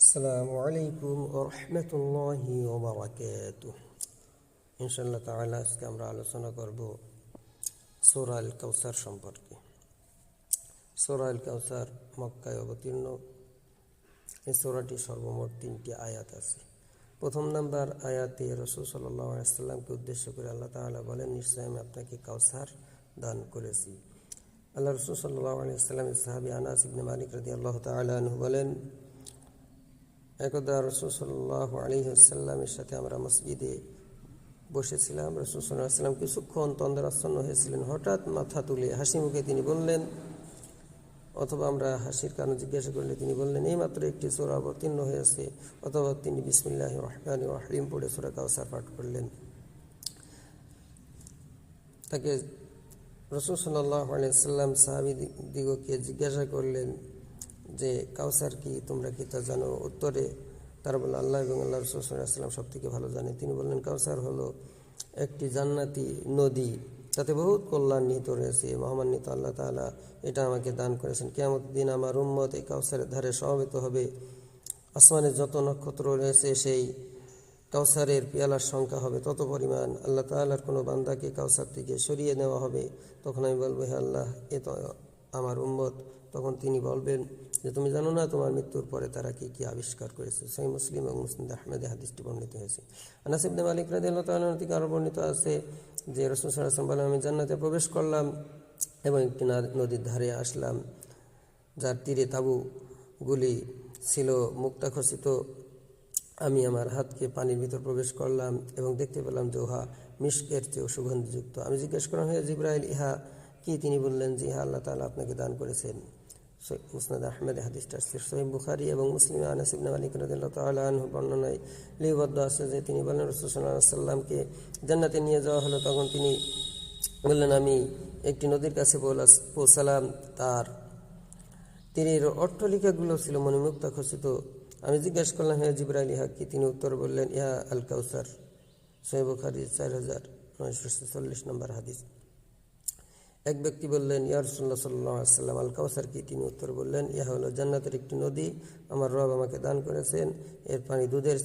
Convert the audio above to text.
আসসালামু আলাইকুম ওয়া রাহমাতুল্লাহি ওয়া বারাকাতুহু। ইনশাআল্লাহ তাআলা আজকে আমরা আলোচনা করব সূরা আল কাউসার সম্পর্কে। সূরা আল কাউসার মক্কায় অবতীর্ণ। এই সূরাটি সর্বমোট 3টি আয়াত আছে। প্রথম নাম্বার আয়াতে রাসূল সাল্লাল্লাহু আলাইহি ওয়াসাল্লামকে উদ্দেশ্য করে আল্লাহ তাআলা বলেন, নিশ্চয় আমি আপনাকে কাউসার দান করেছি। আল্লাহ রাসূল সাল্লাল্লাহু আলাইহি ওয়াসাল্লামের সাহাবী আনাস ইবনে মালিক রাদিয়াল্লাহু তাআলা আনহু বলেন, একদা রাসূল সাল্লাল্লাহু আলাইহি ওয়াসাল্লামের সাথে আমরা মসজিদে বসেছিলাম। রাসূল সাল্লাল্লাহু আলাইহি ওয়াসাল্লাম কিছুক্ষণ তন্দ্রাচ্ছন্ন হয়েছিলেন। হঠাৎ মাথা তুলে হাসি মুখে তিনি বললেন, অথবা আমরা হাসির কারণ জিজ্ঞাসা করলে তিনি বললেন, এইমাত্র একটি সূরা অবতীর্ণ হয়েছে। অথবা তিনি বিসমিল্লাহির রহমানির রহিম পড়ে সূরা কাউসার পাঠ করলেন। তাকে রাসূল সাল্লাল্লাহু আলাইহি ওয়াসাল্লাম সাহাবীদিগকে জিজ্ঞাসা করলেন যে কাউসার কি, তোমরা কি তা জানো? উত্তরে তারা বলল, আল্লাহ এবং আল্লাহ রাসূল সাল্লাল্লাহু আলাইহি ওয়াসাল্লাম সব থেকে ভালো জানে। তিনি বললেন, কাউসার হলো একটি জান্নাতি নদী, তাতে বহুত কল্যাণ নিহিত রয়েছে। মহামান্বিত আল্লাহ তাআলা এটা আমাকে দান করেছেন। কিয়ামতের দিন আমার উম্মত এই কাউসারের ধারে সমবেত হবে। আসমানের যত নক্ষত্র রয়েছে সেই কাউসারের পেয়ালার সংখ্যা হবে তত পরিমাণ। আল্লাহ তাআলার কোনো বান্দাকে কাউসার থেকে সরিয়ে নেওয়া হবে। তখন আমি বলবো, হে আল্লাহ, এ তো আমার উম্মত। তখন তিনি বলবেন যে তুমি জানো না তোমার মৃত্যুর পরে তারা কি কি আবিষ্কার করেছে। সহিহ মুসলিম এবং মুসনাদ আহমদে হাদিসটি বর্ণিত হয়েছে। আনাস ইবনে মালিক রাদিয়াল্লাহু তাআলা থেকে আরো বর্ণিত আছে যে রাসূল সাল্লাল্লাহু আলাইহি ওয়াসাল্লাম বলেন, আমি জান্নাতে প্রবেশ করলাম এবং একটি নদীর ধারে আসলাম, যার তীরে তাঁবুগুলি ছিল মুক্তাখচিত। আমি আমার হাতকে পানির ভিতর প্রবেশ করলাম এবং দেখতে পেলাম যে উহা মিশকের চেয়েও সুগন্ধিযুক্ত। আমি জিজ্ঞেস করলাম, হে জিবরাইল, ইহা কি? তিনি বললেন যে ইহা আল্লাহ তাআলা আপনাকে দান করেছেন। মুসনাদ আহমদে হাদিসটা আসছে। সহিহ বুখারী এবং মুসলিমে আনাস ইবনে মালিক রাদিয়াল্লাহু তাআলা আনহু বর্ণনায় লিপিবদ্ধ আছে যে তিনি বলেন, রাসূল সাল্লাল্লাহু আলাইহি ওয়াসাল্লামকে জান্নাতে নিয়ে যাওয়া হলো। তখন তিনি বললেন, আমি একটি নদীর কাছে পৌঁছালাম, তার তীরের অট্টালিকাগুলো ছিল মণিমুক্তা খচিত। আমি জিজ্ঞাসা করলাম, হে জিবরাইল, ইহা কি? তিনি উত্তর বললেন, ইহা আল কাউসার। সহিহ বুখারী 4940 নম্বর হাদিস। এক ব্যক্তি বললেন, ইয়া রাসূলুল্লাহ সাল্লাল্লাহু আলাইহি ওয়াসাল্লাম, আল কাউসার কি? তিনি উত্তর বললেন, ইহা হলো জান্নাতের একটি নদী, আমার রব আমাকে দান করেছেন। এর পানি দুধের